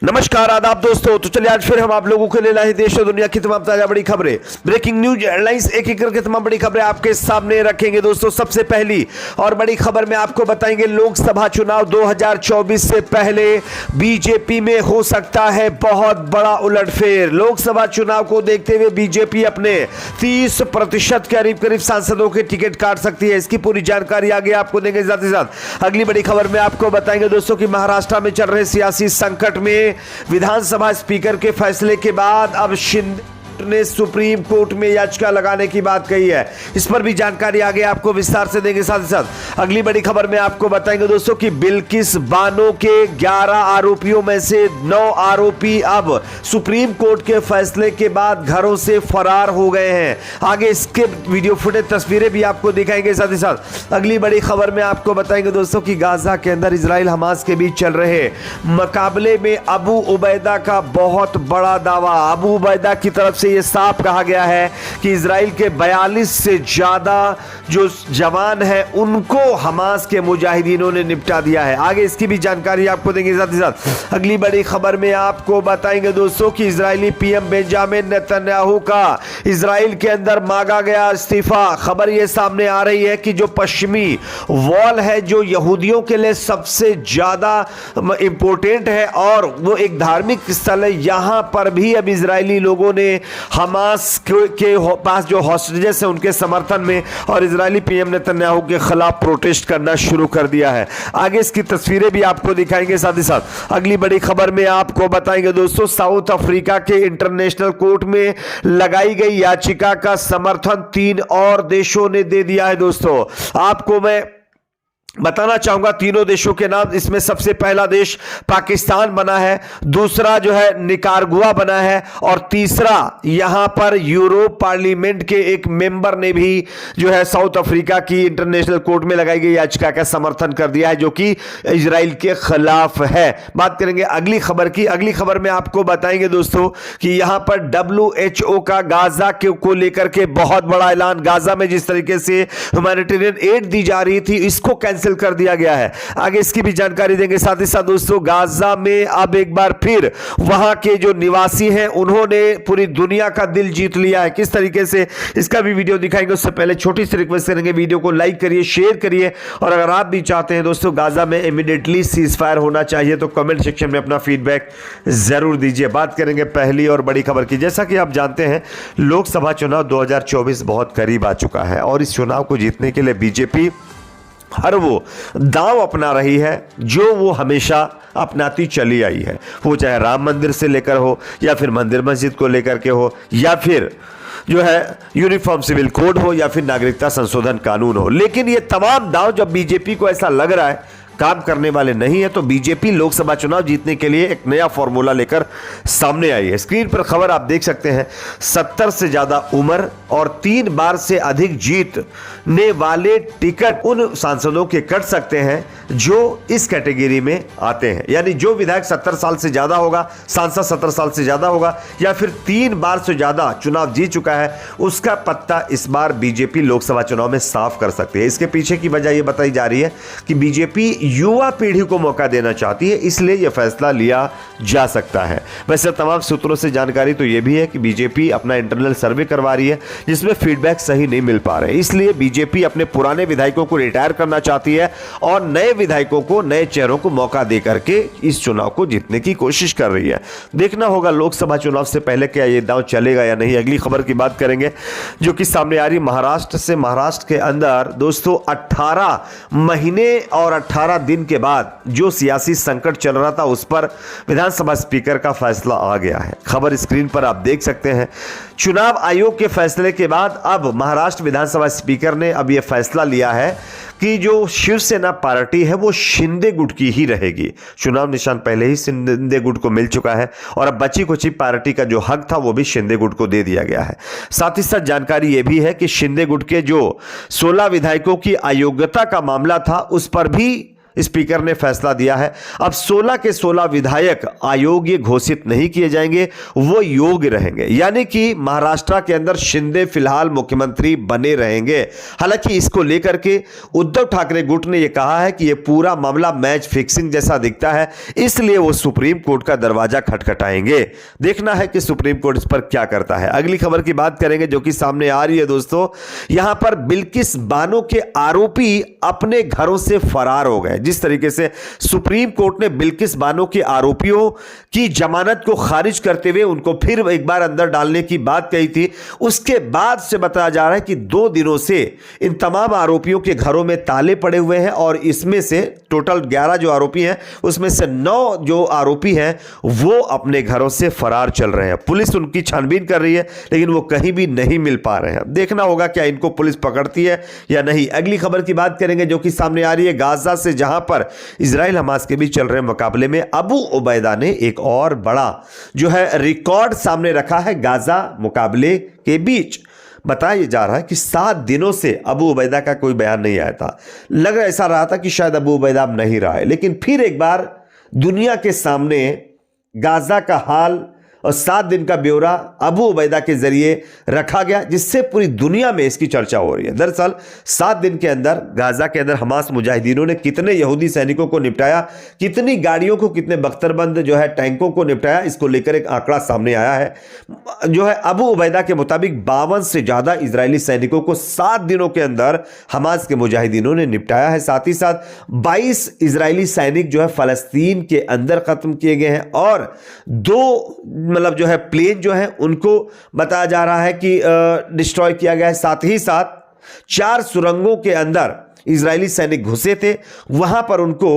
नमस्कार आदाब दोस्तों। तो चलिए आज फिर हम आप लोगों के लिए लाए देश और दुनिया की तमाम ताजा बड़ी खबरें, ब्रेकिंग न्यूज, हेडलाइंस, एक एक करके तमाम बड़ी खबरें आपके सामने रखेंगे दोस्तों। सबसे पहली और बड़ी खबर में आपको बताएंगे लोकसभा चुनाव 2024 से पहले बीजेपी में हो सकता है बहुत बड़ा उलटफेर। लोकसभा चुनाव को देखते हुए बीजेपी अपने 30% के करीब सांसदों के टिकट काट सकती है। इसकी पूरी जानकारी आगे आपको देंगे। साथ ही साथ अगली बड़ी खबर में आपको बताएंगे दोस्तों कि महाराष्ट्र में चल रहे सियासी संकट में विधानसभा स्पीकर के फैसले के बाद अब शिंदे ने सुप्रीम कोर्ट में याचिका लगाने की बात कही है। इस पर भी जानकारी आगे आपको विस्तार से देंगे। साथ ही साथ अगली बड़ी खबर में आपको बताएंगे दोस्तों कि बिल्किस बानो के 11 आरोपियों में से 9 आरोपी अब सुप्रीम कोर्ट के फैसले के बाद घरों से फरार हो गए हैं। आगे इसके वीडियो फुटेज तस्वीरें भी आपको दिखाएंगे। साथ ही साथ अगली बड़ी खबर में आपको बताएंगे दोस्तों कि गाजा के अंदर इजराइल हमास के बीच चल रहे मुकाबले में अबू उबैदा का बहुत बड़ा दावा। अबू उबैदा की तरफ से यह साफ कहा गया है कि इजराइल के 42 से ज्यादा जो जवान हैं उनको हमास के मुजाहिदीनों ने निपटा दिया है। आगे इसकी भी जानकारी आपको देंगे। साथ ही साथ अगली बड़ी खबर में आपको बताएंगे दोस्तों कि इजरायली पीएम बेंजामिन नेतन्याहू का इजराइल के अंदर मांगा गया इस्तीफा। खबर यह सामने आ रही है कि जो पश्चिमी वॉल है जो यहूदियों के लिए सबसे ज्यादा इंपॉर्टेंट है और वो एक धार्मिक स्थल है, यहां पर भी अब इजरायली लोगों ने हमास के पास जो हॉस्टेजेस हैं उनके समर्थन में और इजरायली पीएम नेतन्याहू के खिलाफ प्रोटेस्ट करना शुरू कर दिया है। आगे इसकी तस्वीरें भी आपको दिखाएंगे। साथ ही साथ अगली बड़ी खबर में आपको बताएंगे दोस्तों साउथ अफ्रीका के इंटरनेशनल कोर्ट में लगाई गई याचिका का समर्थन 3 और देशों ने दे दिया है। दोस्तों आपको मैं बताना चाहूंगा तीनों देशों के नाम। इसमें सबसे पहला देश पाकिस्तान बना है, दूसरा जो है निकारागुआ बना है और तीसरा यहां पर यूरोप पार्लियामेंट के एक मेंबर ने भी जो है साउथ अफ्रीका की इंटरनेशनल कोर्ट में लगाई गई याचिका का समर्थन कर दिया है जो कि इजराइल के खिलाफ है। बात करेंगे अगली खबर की। अगली खबर में आपको बताएंगे दोस्तों कि यहां पर WHO का गाजा को लेकर के बहुत बड़ा ऐलान। गाजा में जिस तरीके से ह्यूमैनिटेरियन एड दी जा रही थी इसको कैंसिल कर दिया गया है। आगे इसकी भी जानकारी देंगे। साथ ही साथ दोस्तों गाजा में अब एक बार फिर वहां के जो निवासी हैं उन्होंने पूरी दुनिया का दिल जीत लिया है। किस तरीके से इसका भी वीडियो दिखाएंगे। उससे पहले छोटी सी रिक्वेस्ट करेंगे, वीडियो को लाइक करिए, शेयर करिए और अगर आप भी चाहते हैं दोस्तों गाजा में इमीडिएटली सीज फायर होना चाहिए तो कमेंट सेक्शन में अपना फीडबैक जरूर दीजिए। बात करेंगे पहली और बड़ी खबर की। जैसा कि आप जानते हैं लोकसभा चुनाव 2024 बहुत करीब आ चुका है और इस चुनाव को जीतने के लिए बीजेपी हर वो दांव अपना रही है जो वो हमेशा अपनाती चली आई है। वो चाहे राम मंदिर से लेकर हो या फिर मंदिर मस्जिद को लेकर के हो या फिर जो है यूनिफॉर्म सिविल कोड हो या फिर नागरिकता संशोधन कानून हो। लेकिन ये तमाम दांव जब बीजेपी को ऐसा लग रहा है काम करने वाले नहीं है तो बीजेपी लोकसभा चुनाव जीतने के लिए एक नया फॉर्मूला लेकर सामने आई है। स्क्रीन पर खबर आप देख सकते हैं। 70 से ज्यादा उम्र और 3 बार से अधिक जीतने वाले टिकट उन सांसदों के कट सकते हैं जो इस कैटेगरी में आते हैं। यानी जो विधायक 70 साल से ज्यादा होगा, सांसद 70 साल से ज्यादा होगा या फिर 3 बार से ज्यादा चुनाव जीत चुका है उसका पत्ता इस बार बीजेपी लोकसभा चुनाव में साफ कर सकती है। इसके पीछे की वजह यह बताई जा रही है कि बीजेपी युवा पीढ़ी को मौका देना चाहती है, इसलिए यह फैसला लिया जा सकता है। वैसे तमाम सूत्रों से जानकारी तो यह भी है कि बीजेपी अपना इंटरनल सर्वे करवा रही है जिसमें फीडबैक सही नहीं मिल पा रहे, इसलिए बीजेपी अपने पुराने विधायकों को रिटायर करना चाहती है और नए विधायकों को, नए चेहरों को मौका देकर के इस चुनाव को जीतने की कोशिश कर रही है। देखना होगा लोकसभा चुनाव से पहले क्या यह दांव चलेगा या नहीं। अगली खबर की बात करेंगे जो कि सामने आ रही महाराष्ट्र से। महाराष्ट्र के अंदर दोस्तों 18 महीने और 18 दिन के बाद जो सियासी संकट चल रहा था उस पर विधानसभा स्पीकर का फैसला आ गया है। खबर स्क्रीन पर आप देख सकते हैं। चुनाव आयोग के फैसले के बाद अब महाराष्ट्र विधानसभा स्पीकर ने अब यह फैसला लिया है कि जो शिवसेना पार्टी है वो शिंदे गुट की ही रहेगी। चुनाव निशान पहले ही शिंदे गुट को मिल चुका है और अब बची कुची पार्टी का जो हक था वो भी शिंदे गुट को दे दिया गया है। साथ ही साथ जानकारी यह भी है कि शिंदे गुट के जो 16 विधायकों की अयोग्यता का मामला था उस पर भी स्पीकर ने फैसला दिया है। अब 16 के 16 विधायक अयोग्य घोषित नहीं किए जाएंगे, वो योग्य रहेंगे, यानी कि महाराष्ट्र के अंदर शिंदे फिलहाल मुख्यमंत्री बने रहेंगे। हालांकि इसको लेकर के उद्धव ठाकरे गुट ने यह कहा है कि यह पूरा मामला मैच फिक्सिंग जैसा दिखता है, इसलिए वो सुप्रीम कोर्ट का दरवाजा खटखटाएंगे। देखना है कि सुप्रीम कोर्ट इस पर क्या करता है। अगली खबर की बात करेंगे जो कि सामने आ रही है दोस्तों। यहां पर बिल्किस बानो के आरोपी अपने घरों से फरार हो गए। जिस तरीके से सुप्रीम कोर्ट ने बिल्किस बानो के आरोपियों की जमानत को खारिज करते हुए उनको फिर एक बार अंदर डालने की बात कही थी, उसके बाद से बताया जा रहा है कि 2 दिनों से इन तमाम आरोपियों के घरों में ताले पड़े हुए हैं और इसमें से टोटल 11 जो आरोपी हैं उसमें से 9 जो आरोपी हैं वो अपने घरों से फरार चल रहे हैं। पुलिस उनकी छानबीन कर रही है लेकिन वो कहीं भी नहीं मिल पा रहे हैं। देखना होगा क्या इनको पुलिस पकड़ती है या नहीं। अगली खबर की बात करेंगे जो कि सामने आ रही है गाजा से, जहां पर इजराइल हमास के बीच चल रहे मुकाबले में अबू उबैदा ने एक और बड़ा जो है रिकॉर्ड सामने रखा है गाजा मुकाबले के बीच। बताया जा रहा है कि 7 दिनों से अबू उबैदा का कोई बयान नहीं आया था। लग ऐसा रहा था कि शायद अबू उबैदा अब नहीं रहा है, लेकिन फिर एक बार दुनिया के सामने गाजा का हाल और 7 दिन का ब्यौरा अबू उबैदा के जरिए रखा गया, जिससे पूरी दुनिया में इसकी चर्चा हो रही है। दरअसल 7 दिन के अंदर गाजा के अंदर हमास मुजाहिदीनों ने कितने यहूदी सैनिकों को निपटाया, कितनी गाड़ियों को, कितने बख्तरबंद जो है टैंकों को निपटाया, इसको लेकर एक आंकड़ा सामने आया है। जो है अबू उबैदा के मुताबिक 52 से ज्यादा इजरायली सैनिकों को 7 दिनों के अंदर हमास के मुजाहिदीनों ने निपटाया है। साथ ही साथ 22 इजरायली सैनिक जो है फलस्तीन के अंदर खत्म किए गए हैं और 2 मतलब जो है प्लेन जो है उनको बताया जा रहा है कि डिस्ट्रॉय किया गया है। साथ ही साथ 4 सुरंगों के अंदर इजरायली सैनिक घुसे थे, वहां पर उनको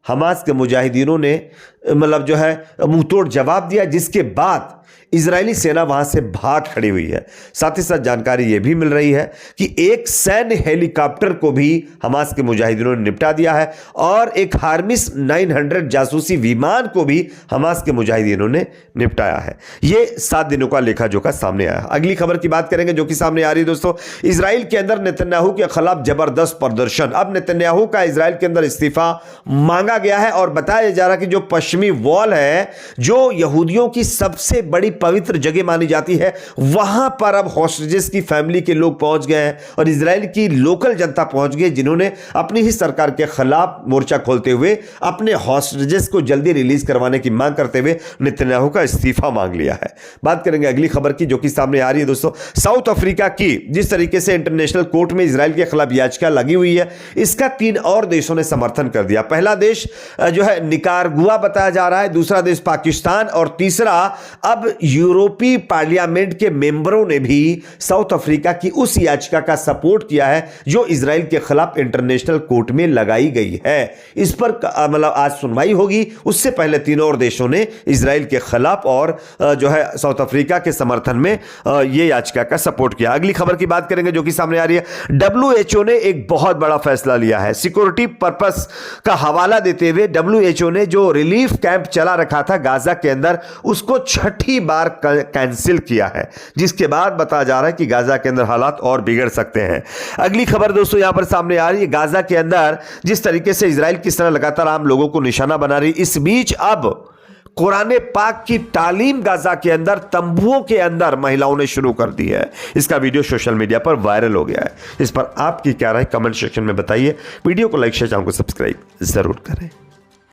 हमास के मुजाहिदीनों ने मतलब जो है मुंहतोड़ जवाब दिया, जिसके बाद इजरायली सेना वहां से भाग खड़ी हुई है। साथ ही साथ जानकारी यह भी मिल रही है कि एक सैन्य हेलीकॉप्टर को भी हमास के मुजाहिदीनों ने निपटा दिया है और एक हार्मिस 900 जासूसी विमान को भी हमास के मुजाहिदीनों ने निपटाया है। यह 7 दिनों का लेखा जोखा सामने आया। अगली खबर की बात करेंगे जो कि सामने आ रही है दोस्तों। इजराइल के अंदर नेतन्याहू के खिलाफ जबरदस्त प्रदर्शन। अब नेतन्याहू का इजराइल के अंदर इस्तीफा मांगा गया है और बताया जा रहा है कि जो पश्चिमी वॉल है, जो यहूदियों की सबसे बड़ी पवित्र जगह मानी जाती है, वहां पर अब हॉस्टेजेस की फैमिली के लोग पहुंच गए हैं और इजराइल की लोकल जनता पहुंच गई, जिन्होंने अपनी ही सरकार के खिलाफ मोर्चा खोलते हुए अपने हॉस्टेजेस को जल्दी रिलीज करवाने की मांग करते हुए नेतन्याहू का इस्तीफा मांग लिया है। बात करेंगे अगली खबर की जो कि सामने आ रही है दोस्तों। साउथ अफ्रीका की जिस तरीके से इंटरनेशनल कोर्ट में इजराइल के खिलाफ याचिका लगी हुई है, इसका 3 और देशों ने समर्थन कर दिया। पहला देश जो है निकारागुआ बताया जा रहा है, दूसरा देश पाकिस्तान और तीसरा अब यूरोपीय पार्लियामेंट के मेंबरों ने भी साउथ अफ्रीका की उस याचिका का सपोर्ट किया है जो इजराइल के खिलाफ इंटरनेशनल कोर्ट में लगाई गई है। इस पर मतलब आज सुनवाई होगी। उससे पहले 3 और देशों ने इजराइल के खिलाफ और जो है साउथ अफ्रीका के समर्थन में यह याचिका का सपोर्ट किया। अगली खबर की बात करेंगे जो कि सामने आ रही है। WHO ने एक बहुत बड़ा फैसला लिया है। सिक्योरिटी पर्पस का हवाला देते हुए WHO ने जो रिलीफ कैंप चला रखा था गाजा के अंदर, उसको 6ठी बार कैंसिल किया है, जिसके बाद बताया जा रहा है कि गाजा के अंदर हालात और बिगड़ सकते हैं। अगली खबर दोस्तों यहां पर सामने आ रही है। गाजा के अंदर जिस तरीके से इजराइल किस तरह लगातार आम लोगों को निशाना बना रही, इस बीच अब कुरान पाक की तालीम गाजा के अंदर तंबुओं के अंदर महिलाओं ने शुरू कर दी है। इसका वीडियो सोशल मीडिया पर वायरल हो गया है। इस पर आपकी क्या राय कमेंट सेक्शन में बताइए। वीडियो को लाइक शेयर, चैनल को सब्सक्राइब जरूर करें।